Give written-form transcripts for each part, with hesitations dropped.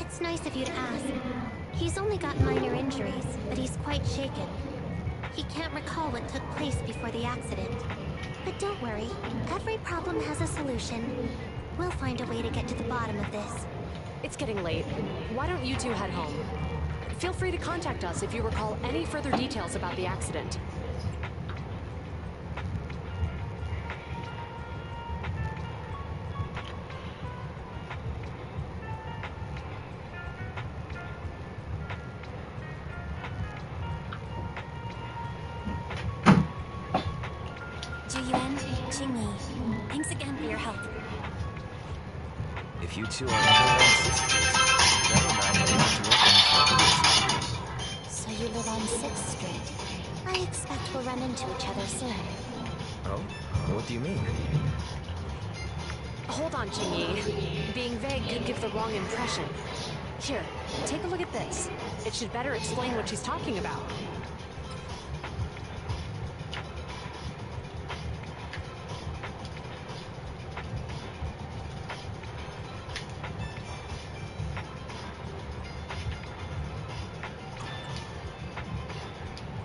It's nice of you to ask. He's only got minor injuries, but he's quite shaken. He can't recall what took place before the accident. But don't worry, every problem has a solution. We'll find a way to get to the bottom of this. It's getting late. Why don't you two head home? Feel free to contact us if you recall any further details about the accident. Thanks again for your help. If you two are ever on 6th Street, Ben and I will have to welcome each other. So you live on 6th Street? I expect we'll run into each other soon. Oh? What do you mean? Hold on, Jingyi. Being vague could give the wrong impression. Here, take a look at this. It should better explain what she's talking about.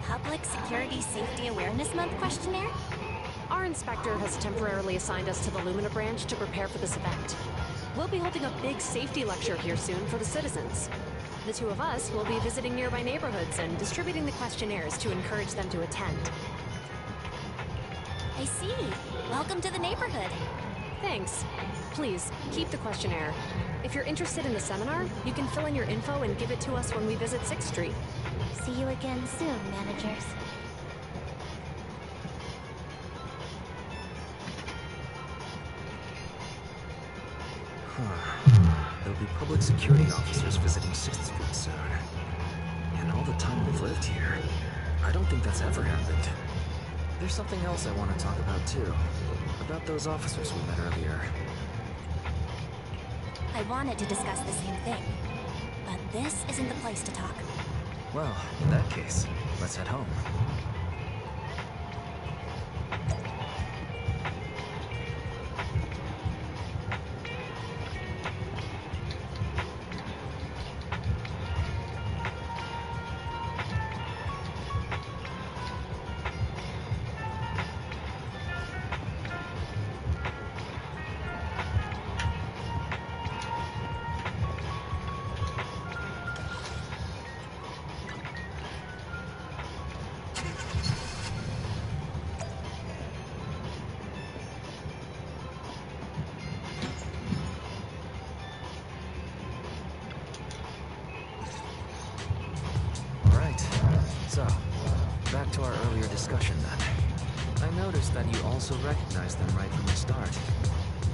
Public Security Safety Awareness Month questionnaire? Our inspector has temporarily assigned us to the Lumina branch to prepare for this event. We'll be holding a big safety lecture here soon for the citizens. The two of us will be visiting nearby neighborhoods and distributing the questionnaires to encourage them to attend. I see. Welcome to the neighborhood. Thanks. Please, keep the questionnaire. If you're interested in the seminar, you can fill in your info and give it to us when we visit 6th Street. See you again soon, managers. There'll be public security officers visiting 6th Street soon. And all the time we've lived here, I don't think that's ever happened. There's something else I want to talk about too. About those officers we met earlier. I wanted to discuss the same thing, but this isn't the place to talk. Well, in that case, let's head home. So, back to our earlier discussion then. I noticed that you also recognized them right from the start.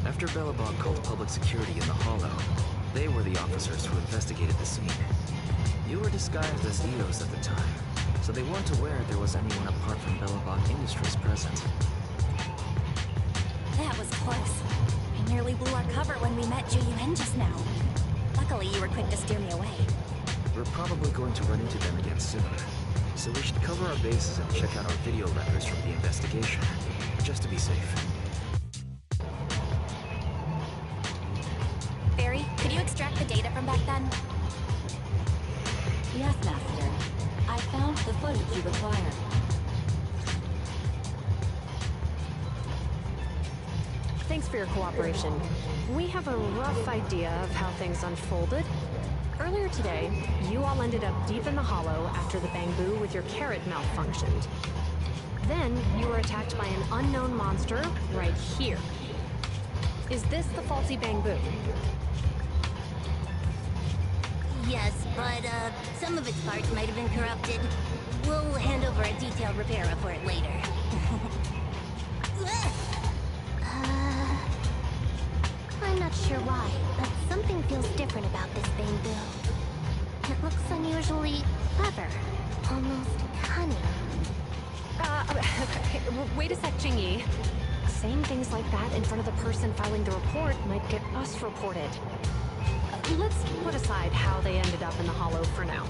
After Belobog called public security in the Hollow, they were the officers who investigated the scene. You were disguised as EOs at the time, so they weren't aware there was anyone apart from Belobog Industries present. That was close. I nearly blew our cover when we met Juyuan just now. Luckily, you were quick to steer me away. We're probably going to run into them again soon, so we should cover our bases and check out our video records from the investigation, just to be safe. Barry, could you extract the data from back then? Yes, Master. I found the footage you require. Thanks for your cooperation. We have a rough idea of how things unfolded. Earlier today, you all ended up deep in the Hollow after the bamboo with your carrot malfunctioned. Then, you were attacked by an unknown monster right here. Is this the faulty bamboo? Yes, but some of its parts might have been corrupted. We'll hand over a detailed repair report later. I'm not sure why, but something feels different about this bamboo. It looks unusually clever, almost cunning. Wait a sec, Jingyi. Saying things like that in front of the person filing the report might get us reported. Let's put aside how they ended up in the Hollow for now.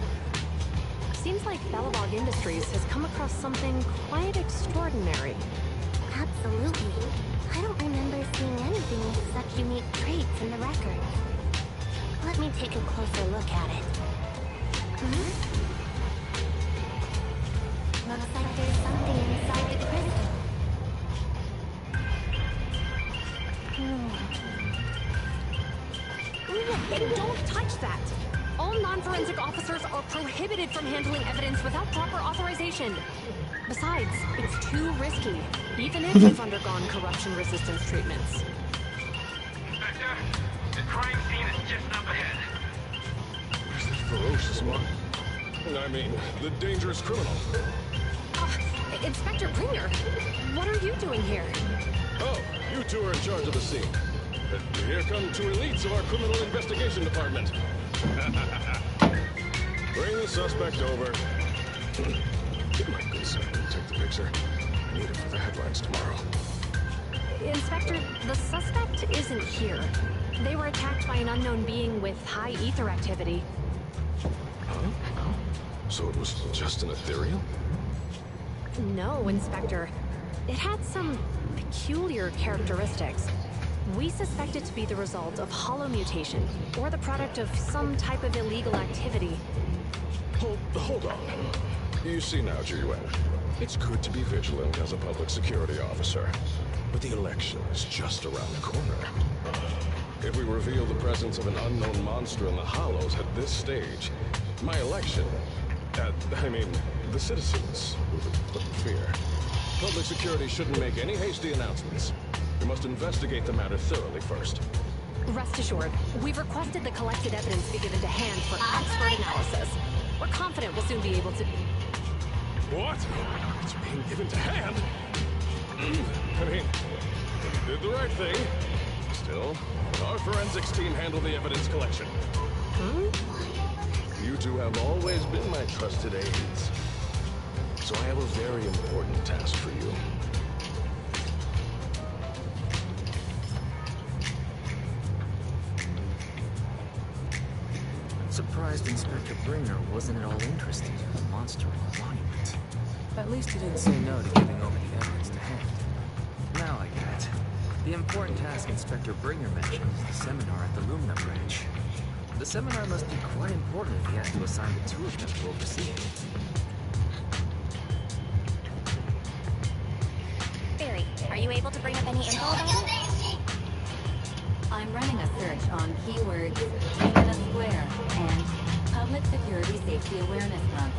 Seems like Belobog Industries has come across something quite extraordinary. Absolutely. I don't remember seeing anything with such unique traits in the records. But Let me take a closer look at it. Looks like there's something inside the crystal. Don't touch that! All non-forensic officers are prohibited from handling evidence without proper authorization. Besides, it's too risky, even if you've undergone corruption resistance treatments. Inspector, the crime scene is just up ahead. Where's that ferocious monk? I mean, the dangerous criminal. Inspector Bringer, what are you doing here? Oh, you two are in charge of the scene. Here come two elites of our criminal investigation department. Bring the suspect over. Get my good sir to take the picture. I need it for the headlines tomorrow. Inspector, the suspect isn't here. They were attacked by an unknown being with high ether activity. Huh? So it was just an ethereal? No, Inspector. It had some peculiar characteristics. We suspect it to be the result of hollow mutation, or the product of some type of illegal activity. Hold on. You see now, Juan, it's good to be vigilant as a public security officer, but the election is just around the corner. If we reveal the presence of an unknown monster in the Hollows at this stage, my election, the citizens will be put in fear. Public security shouldn't make any hasty announcements. We must investigate the matter thoroughly first. Rest assured, we've requested the collected evidence be given to hand for expert analysis. We're confident we'll soon be able to... What? It's being given to hand? I mean, you did the right thing. Still, our forensics team handle the evidence collection. You two have always been my trusted aides. So I have a very important task for you. I'm surprised Inspector Bringer wasn't at all interested in the monster in the monument. At least he didn't say no to giving over the evidence to hand. Now I get it. The important task Inspector Bringer mentioned is the seminar at the Lumina branch. The seminar must be quite important if he has to assign the two of them to oversee it. Barry, are you able to bring up any info about it? I'm running a search on keywords Lumina Square and Public Security Safety Awareness Month.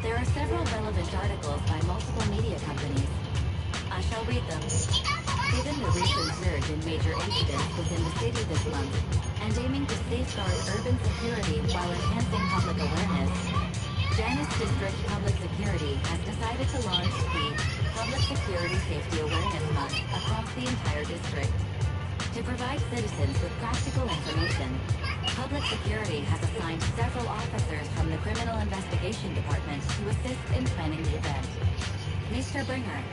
There are several relevant articles by multiple media companies. I shall read them. Given the recent surge in major incidents within the city this month, and aiming to safeguard urban security while enhancing public awareness, Janus District Public Security has decided to launch the Public Security Safety Awareness Month across the entire district. To provide citizens with practical information, Public Security has assigned several officers from the Criminal Investigation Department to assist in planning the event. Mr. Bringer,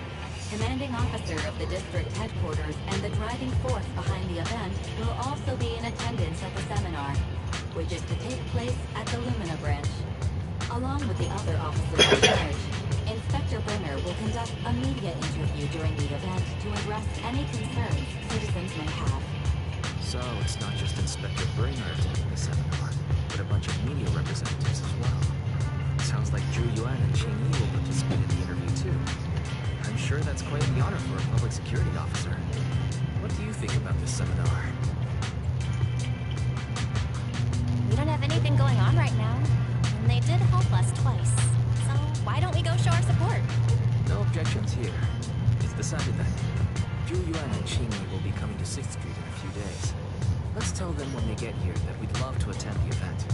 commanding officer of the district headquarters and the driving force behind the event, will also be in attendance at the seminar, which is to take place at the Lumina branch. Along with the other officers in charge, Inspector Bringer will conduct a media interview during the event to address any concerns citizens may have. So it's not just Inspector Bringer attending the seminar, but a bunch of media representatives as well. Sounds like Zhu Yuan and Qing Yi will participate in the interview too. I'm sure that's quite the honor for a public security officer. What do you think about this seminar? We don't have anything going on right now, and they did help us twice. So why don't we go show our support? No objections here. It's decided then. Zhu Yuan and Qing Yi will be coming to 6th Street in a few days. Let's tell them when they get here that we'd love to attend the event.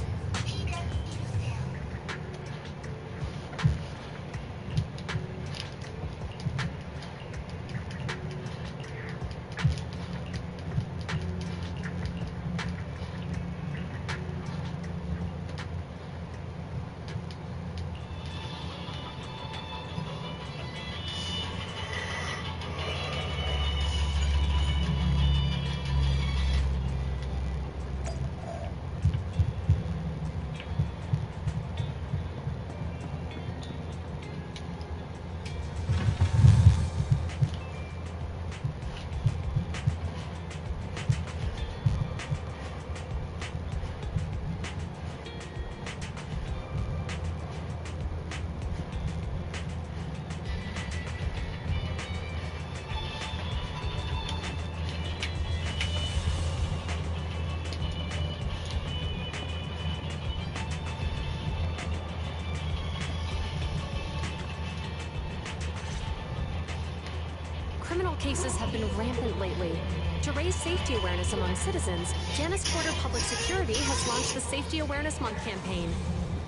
Criminal cases have been rampant lately. To raise safety awareness among citizens, Janus Quarter Public Security has launched the Safety Awareness Month campaign.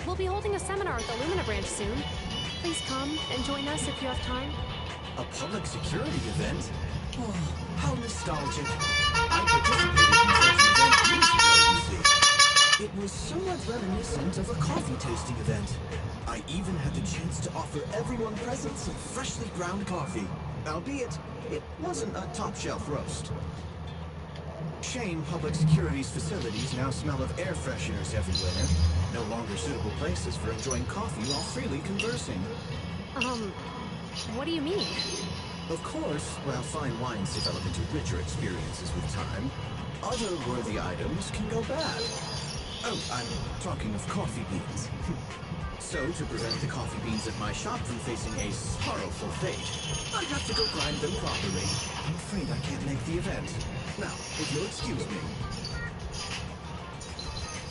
We'll be holding a seminar at the Lumina branch soon. Please come and join us if you have time. A public security event? Oh, how nostalgic. I participated in such an event years ago, you see. It was somewhat reminiscent of a coffee tasting event. I even had the chance to offer everyone present some freshly ground coffee. Albeit, it wasn't a top-shelf roast. Shame Public Security's facilities now smell of air fresheners everywhere. No longer suitable places for enjoying coffee while freely conversing. What do you mean? Of course, while fine wines develop into richer experiences with time, other worthy items can go bad. Oh, I'm talking of coffee beans. So, to prevent the coffee beans at my shop from facing a sorrowful fate, I have to go grind them properly. I'm afraid I can't make the event. Now, if you'll excuse me.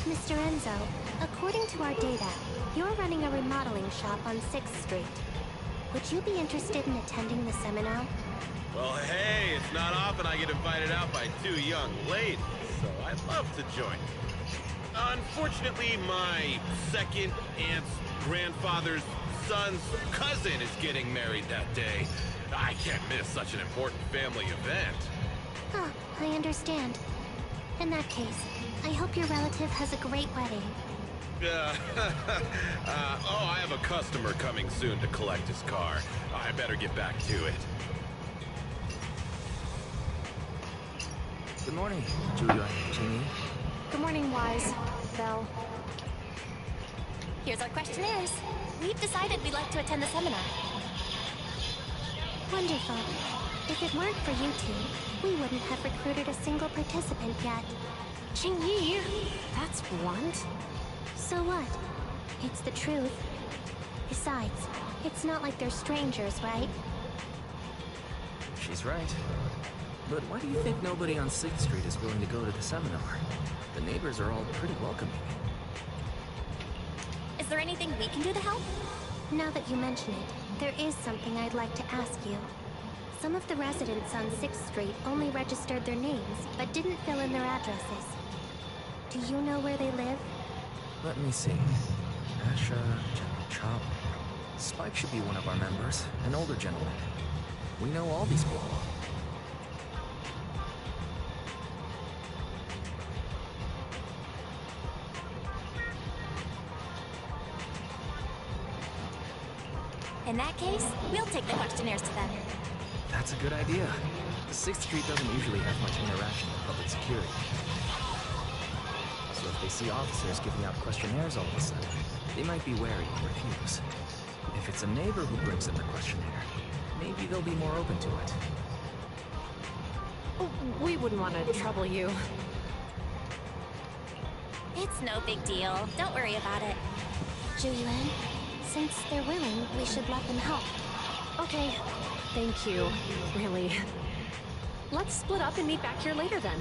Mr. Enzo, according to our data, you're running a remodeling shop on 6th Street. Would you be interested in attending the seminar? Well, hey, it's not often I get invited out by two young ladies, so I'd love to join. Unfortunately, my second aunt's grandfather's son's cousin is getting married that day. I can't miss such an important family event. Huh, I understand. In that case, I hope your relative has a great wedding. Oh, I have a customer coming soon to collect his car. I better get back to it. Good morning, Julia and Jimmy. Good morning, Wise. Belle. Here's our questionnaires. We've decided we'd like to attend the seminar. Wonderful. If it weren't for you two, we wouldn't have recruited a single participant yet. Jingyi, that's blunt. So what? It's the truth. Besides, it's not like they're strangers, right? She's right. But why do you think nobody on 6th Street is willing to go to the seminar? The neighbors are all pretty welcoming. Is there anything we can do to help? Now that you mention it, there is something I'd like to ask you. Some of the residents on 6th Street only registered their names, but didn't fill in their addresses. Do you know where they live? Let me see. Asha, Chop. Spike should be one of our members, an older gentleman. We know all these people. In that case, we'll take the questionnaires to them. That's a good idea. 6th Street doesn't usually have much interaction with public security. So if they see officers giving out questionnaires all of a sudden, they might be wary and refuse. If it's a neighbor who brings them the questionnaire, maybe they'll be more open to it. Oh, we wouldn't want to trouble you. It's no big deal. Don't worry about it. Julian, since they're willing, we should let them help. Okay, thank you. Really. Let's split up and meet back here later then.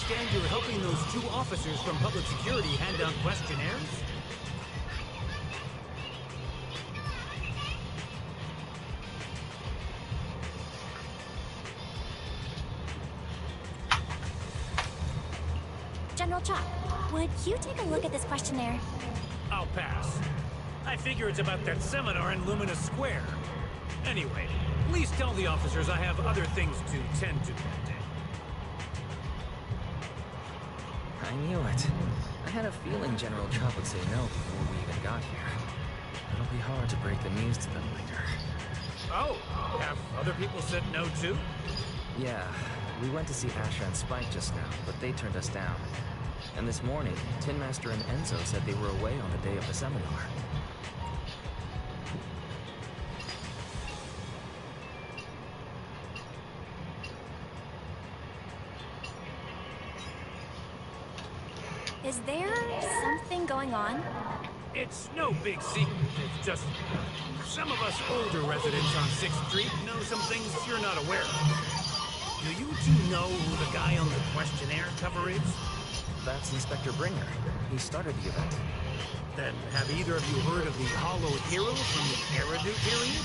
understand you're helping those two officers from public security hand out questionnaires? General Chop, would you take a look at this questionnaire? I'll pass. I figure it's about that seminar in Luminous Square. Anyway, please tell the officers I have other things to tend to that day. I knew it. I had a feeling General Chop would say no before we even got here. It'll be hard to break the news to them later. Oh, have other people said no too? Yeah, we went to see Asher and Spike just now, but they turned us down. And this morning, Tin Master and Enzo said they were away on the day of the seminar. Is there something going on? It's no big secret. It's just some of us older residents on 6th Street know some things you're not aware of. Do you two know who the guy on the questionnaire cover is? That's Inspector Bringer. He started the event. Then have either of you heard of the Hollow Hero from the Eridu period?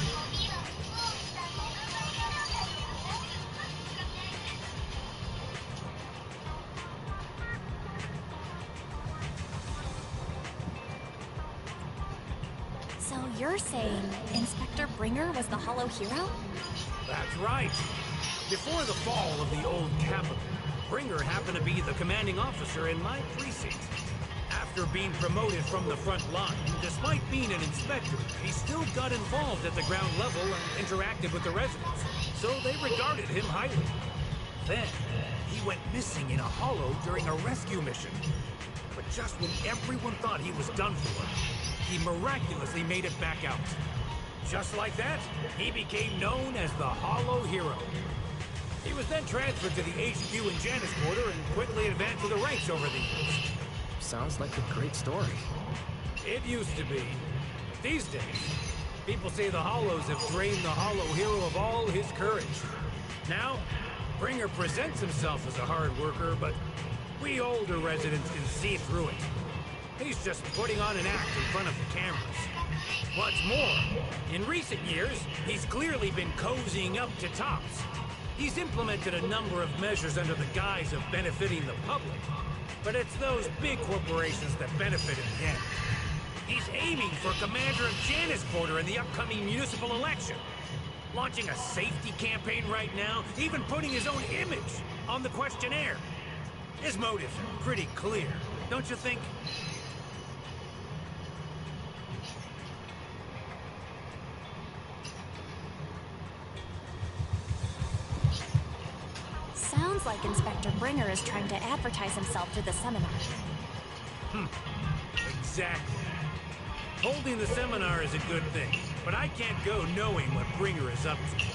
So you're saying Inspector Bringer was the Hollow Hero? That's right. Before the fall of the old capital, Bringer happened to be the commanding officer in my precinct. After being promoted from the front line, despite being an inspector, he still got involved at the ground level and interacted with the residents, so they regarded him highly. Then, he went missing in a hollow during a rescue mission. But just when everyone thought he was done for, he miraculously made it back out. Just like that, he became known as the Hollow Hero. He was then transferred to the HQ in Janus Quarter and quickly advanced to the ranks over the years. Sounds like a great story. It used to be. But these days, people say the Hollows have drained the Hollow Hero of all his courage. Now, Bringer presents himself as a hard worker, but we older residents can see through it. He's just putting on an act in front of the cameras. What's more, in recent years, he's clearly been cozying up to Tops. He's implemented a number of measures under the guise of benefiting the public. But it's those big corporations that benefit in the end. He's aiming for commander of Janus Quarter in the upcoming municipal election. Launching a safety campaign right now, even putting his own image on the questionnaire. His motives are pretty clear, don't you think? Sounds like Inspector Bringer is trying to advertise himself through the seminar. Exactly. Holding the seminar is a good thing, but I can't go knowing what Bringer is up to.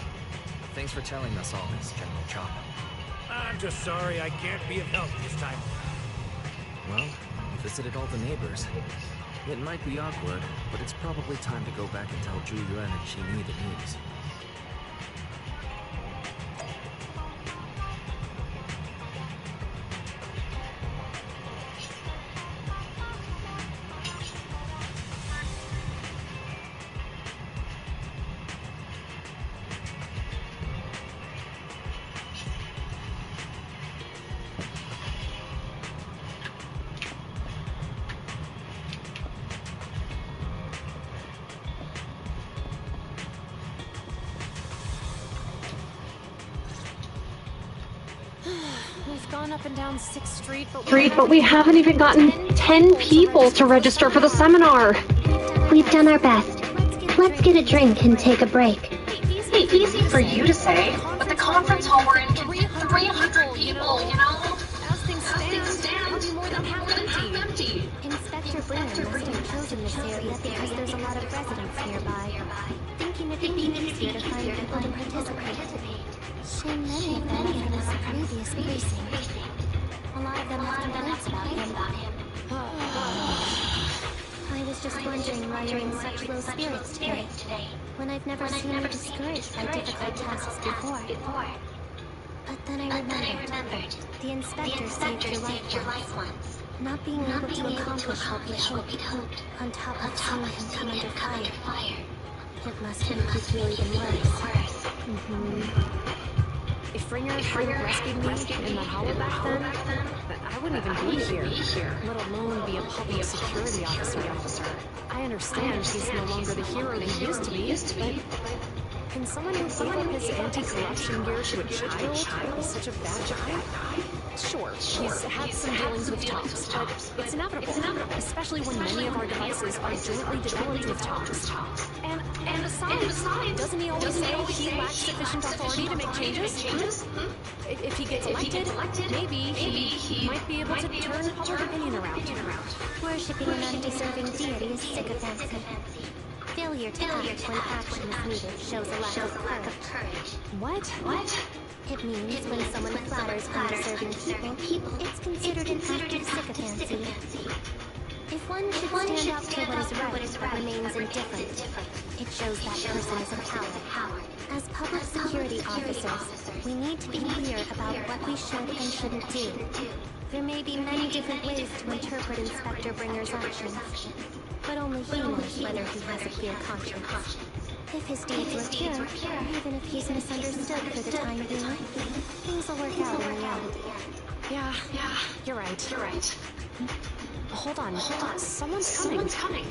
Thanks for telling us all this, General Chop. I'm just sorry I can't be of help this time. Well, we visited all the neighbors. It might be awkward, but it's probably time to go back and tell Zhu Yuan and Qingyi the news. We've gone up and down 6th Street, but we haven't even gotten 10 people to register for the seminar. We've done our best. Let's get a drink and take a break. Hey, easy for you to say, but the conference hall we're in can fit 300 people, you know? as things stand, we'll be more than half empty. Inspector Bringer must have chosen this area because there's a lot of residents nearby, thinking it'd be easier to find people to participate. Shame many of them in his previous precinct. A lot of them have complaints about him. I was just wondering why you're in such low spirits today, when I've never seen you discouraged by difficult tasks before. But then I remembered, The inspector saved your life once. Not being able to accomplish what we'd hoped, on top of seeing him come under fire. It must make you feel even worse. If Ringer hadn't rescued me in that hollow back then, I wouldn't even be here, let alone be a public security officer. I understand he's no longer the hero that he used to be, but can someone who gave up his anti-corruption gear to a child be such a bad guy? Sure, he's had some dealings with Tops, but it's inevitable, especially when many of our devices are jointly developed with Tops. And besides, doesn't he always say he lacks sufficient authority to make changes? If he gets elected, maybe he might be able to turn public opinion around. Worshipping an undeserving deity is sycophancy. Failure to act when action is needed shows a lack of courage. What? It means when someone flatters undeserving people, it's considered an act of sycophancy. If one should stand up to what is right but remains indifferent, it shows that person is a coward. As public security officers, we need to be clear about what we should and shouldn't do. There may be many different ways to interpret Inspector Bringer's actions, but only he knows whether he has a clear conscience. If his deeds were pure, even if he's misunderstood for the time being, things will work out in the end. Yeah, you're right. Hold on. Someone's coming.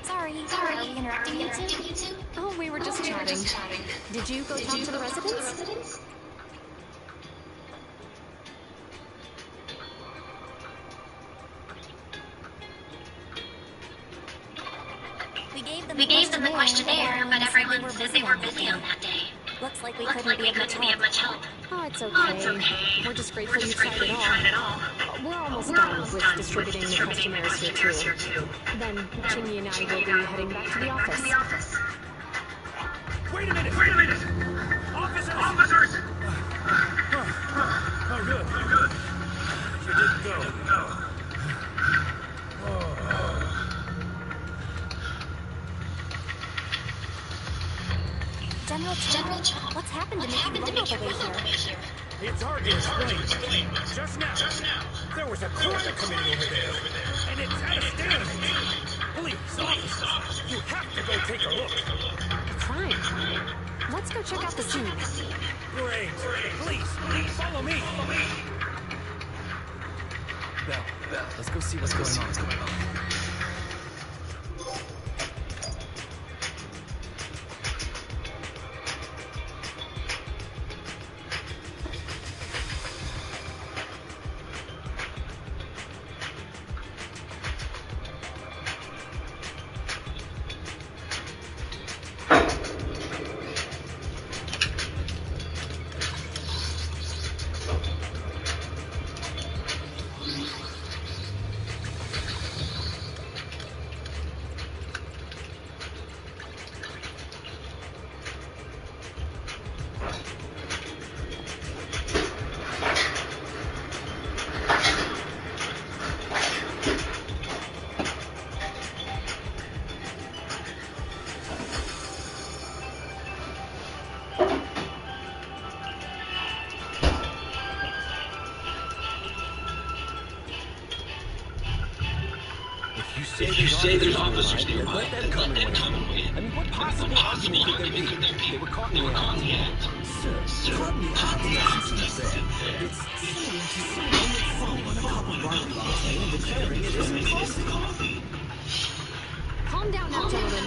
Sorry, are we interrupting you two? Oh, we were just chatting. Did you go talk to the residents? We gave them the questionnaire, but everyone said they were busy on that day. Looks like we couldn't be of much help. Oh, it's okay. We're just grateful you tried it all. We're almost done with distributing the questionnaires here, too. Then Chingy and I will be heading back to the office. Wait a minute! Officers! Oh, good. You didn't go. General Chop, what's happened to make you run all the way here? It's hard to explain. Just now, there was a crime committed over there, and it's at a standstill. Please, officers, you have to go take a look. Crime? Let's go check out the scene. Great. Please, follow me. Belle, let's go see what's going on. If you say there's officers nearby, let them come and wait. I mean, what possible argument could there be? They were caught in the act. Sir, caught in the act isn't fair. It's cheating to sit on the phone on a cup of barley latte and declaring it isn't coffee. Calm down now, gentlemen.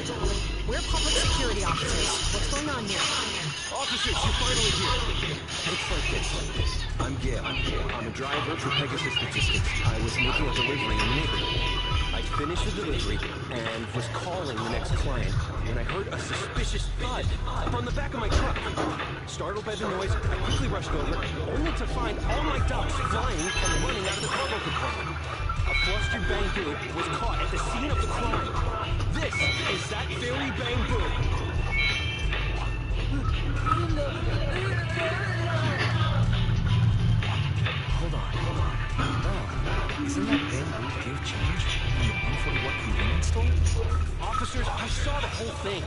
We're public security officers. What's going on here? Officers, you're finally here. It's like this. I'm Gail. I'm a driver for Pegasus Logistics. I was making a delivery in the neighborhood. I finished the delivery and was calling the next client when I heard a suspicious thud up on the back of my truck. Startled by the noise, I quickly rushed over, only to find all my ducks flying and running out of the cargo compartment. A flustered Bangoo was caught at the scene of the crime. This is that very Bangoo. Hold on. Oh, isn't that Bangoo give change? in the B41 convenience store? Officers, I saw the whole thing.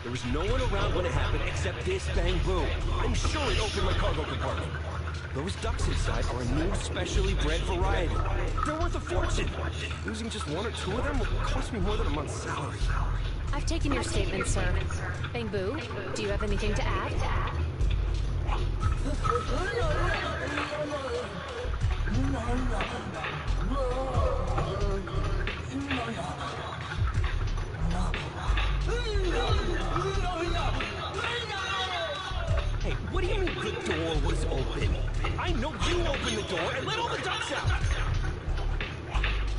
There was no one around when it happened except this bang boom. I'm sure it opened my cargo compartment. Those ducks inside are a new, specially bred variety. They're worth a fortune. Losing just one or two of them will cost me more than a month's salary. I've taken your statement, sir. Bang Boo, do you have anything to add? Hey, what do you mean the door was open? I know you opened the door and let all the ducks out!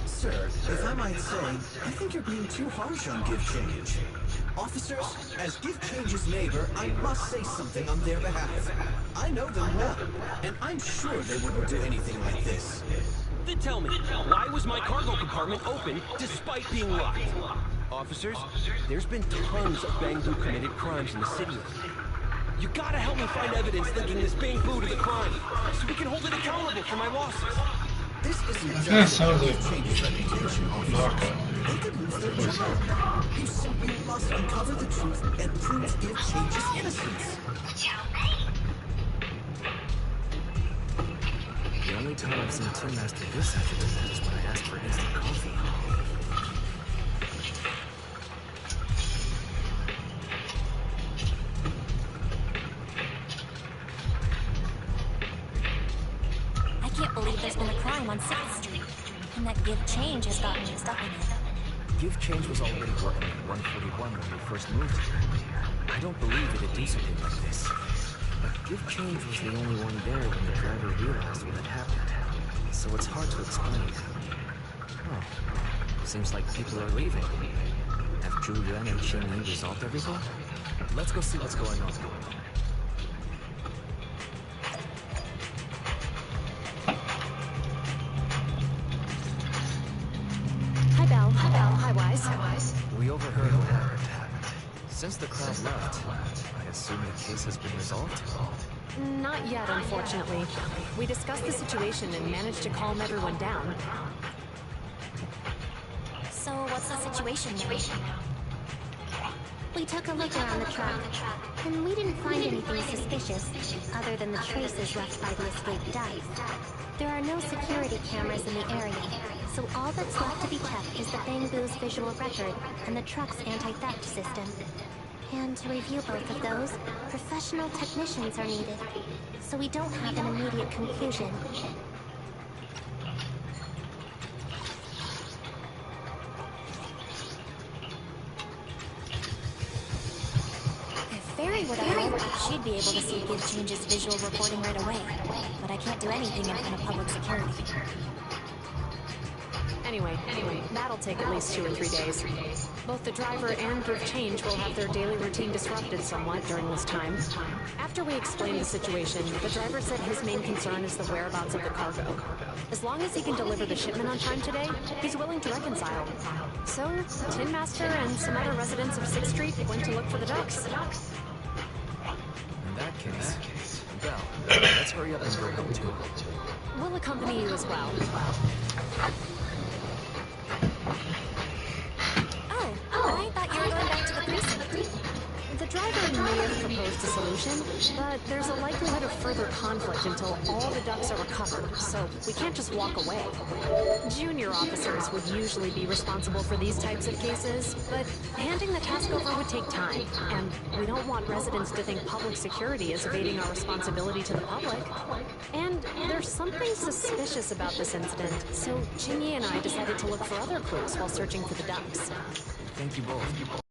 Sir, if I might say, I think you're being too harsh on Give Change. Officers, as Give Change's neighbor, I must say something on their behalf. I know them well, and I'm sure they wouldn't do anything like this. Then tell me, why was my cargo compartment open despite being locked? Officers, there's been tons of Bang Boo committed crimes in the city. You gotta help me find evidence linking this Bang Boo to the crime, so we can hold it accountable for my losses. This isn't Yeah, just sounds about like Give Change's reputation, officers. Narco. They could lose their job. You simply must uncover the truth and prove Give Change's innocence. The only time I've seen Tin Master this agitated is when I asked for instant coffee. I can't believe there's been a crime on 6th Street, and that Give Change has gotten mixed up in it. Give Change was already working at 141 when we first moved here. I don't believe it'd do something like this. But Give Change was the only one there when the driver realized what had happened. So it's hard to explain. Oh, seems like people are leaving. Have Zhu Yuan and Qing Yi resolved everything? Let's go see what's going on. Hi, Belle. Hi, Belle. Hi, Wise. We overheard what happened. Since the crowd left, I assume the case has been resolved? Not yet, unfortunately. We discussed the situation and managed to calm everyone down. So what's the situation now? We took a look around the truck, and we didn't find anything suspicious, other than the traces left by the escaped ducks. There are no security cameras in the area, so all that's left to be checked is the Bang Boo's visual record and the truck's anti-theft system. And to review both of those, professional technicians are needed, so we don't have an immediate conclusion. If Fairy were to help, she'd be able to see Give Change's visual recording right away. But I can't do anything in front of public security. Anyway, that'll take at least 2 or 3 days. Both the driver and Give Change will have their daily routine disrupted somewhat during this time. After we explained the situation, the driver said his main concern is the whereabouts of the cargo. As long as he can deliver the shipment on time today, he's willing to reconcile. So, Tin Master and some other residents of 6th Street went to look for the ducks. In that case, Belle, let's hurry up and go home too. We'll accompany you as well. Oh, I thought you were going back to the precinct. The driver may have proposed a solution, but there's a likelihood of further conflict until all the ducks are recovered, so we can't just walk away. Junior officers would usually be responsible for these types of cases, but handing the task over would take time, and we don't want residents to think public security is evading our responsibility to the public. And there's something suspicious about this incident, so Qingyi and I decided to look for other clues while searching for the ducks. Thank you both.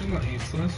She's not useless.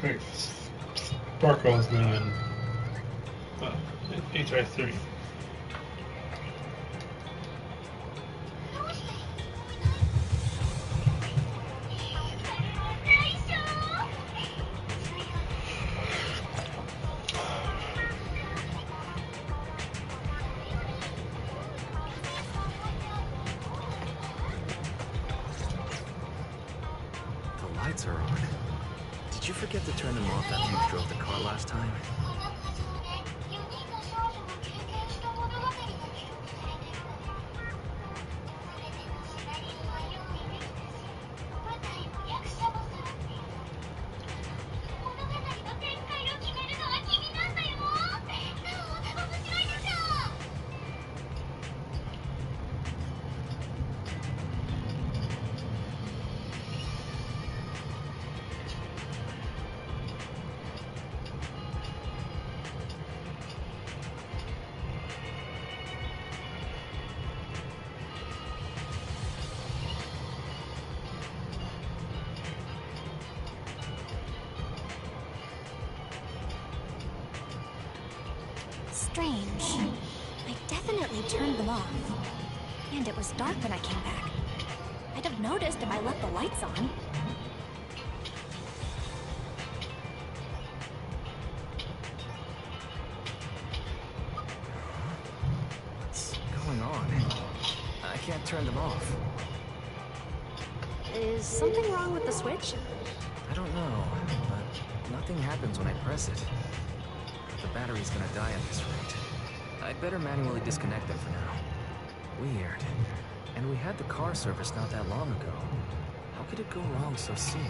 Great. Sparkle is now in HI3. The lights are on. Did you forget to turn them off after you drove the car last time? strange. I definitely turned them off. And it was dark when I came back. I'd have noticed if I left the lights on. What's going on? I can't turn them off. Is something wrong with the switch? I don't know, but nothing happens when I press it. The battery's gonna die at this rate. I'd better manually disconnect them for now. Weird. And we had the car serviced not that long ago. How could it go wrong so soon?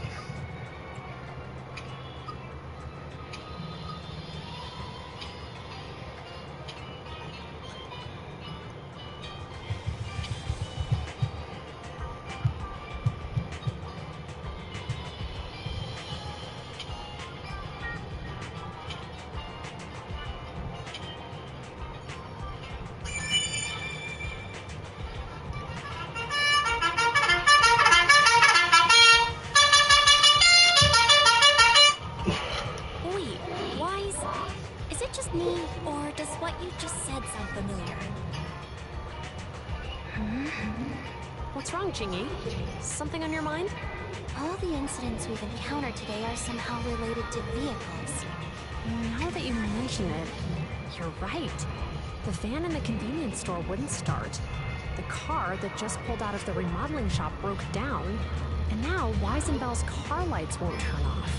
Wait, Wise? Is it just me, or does what you just said sound familiar? What's wrong, Chingy? Something on your mind? All the incidents we've encountered today are somehow related to vehicles. Now that you mention it, you're right. The van in the convenience store wouldn't start. The car that just pulled out of the remodeling shop broke down. And now Wise and Bell's car lights won't turn off.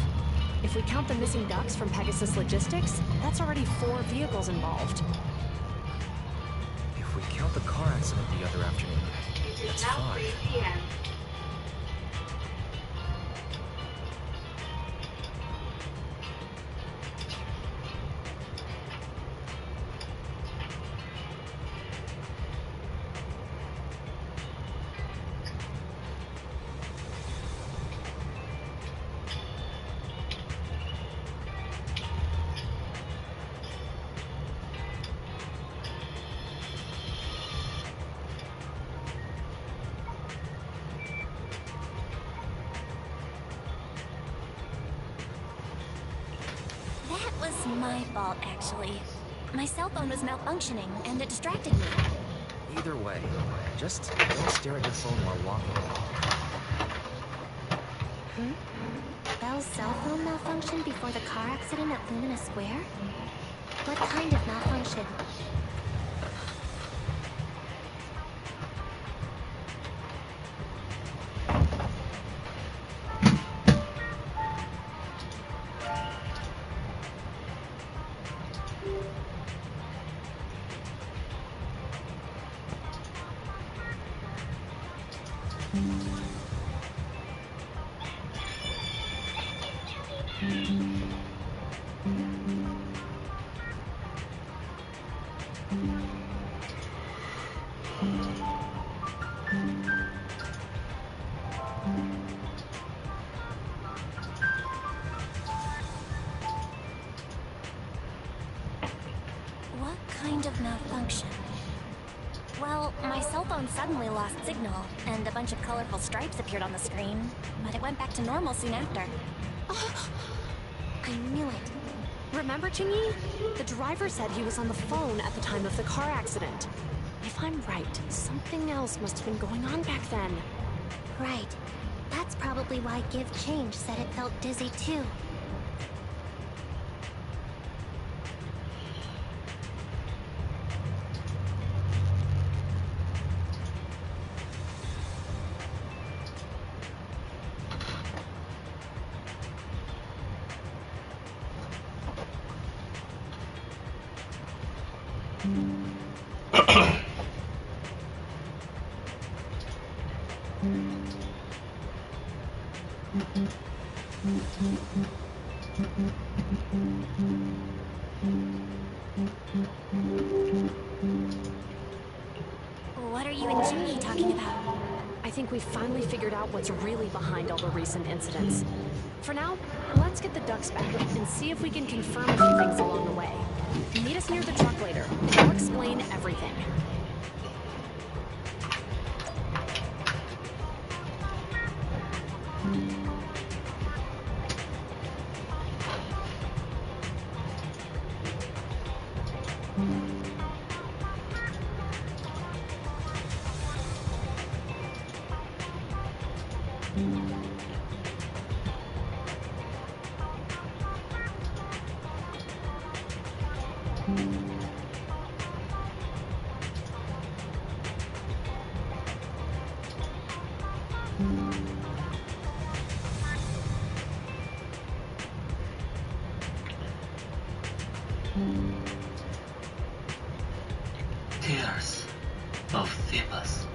If we count the missing ducks from Pegasus Logistics, that's already 4 vehicles involved. If we count the car accident the other afternoon, that's 5. p.m. That was my fault, actually. My cell phone was malfunctioning, and it distracted me. Either way, just don't stare at your phone while walking. Bell's cell phone malfunctioned before the car accident at Lumina Square? What kind of malfunction? What kind of malfunction? Well, my cell phone suddenly lost signal, and a bunch of colorful stripes appeared on the screen, but it went back to normal soon after. I knew it. Remember, Chingy? The driver said he was on the phone at the time of the car accident. If I'm right, something else must have been going on back then. Right. That's probably why Give Change said it felt dizzy too. What are you and Chingy talking about? I think we finally figured out what's really behind all the recent incidents. For now, let's get the ducks back and see if we can confirm a few things along the way. Meet us near the truck later. I'll explain everything. Tears of Thebes.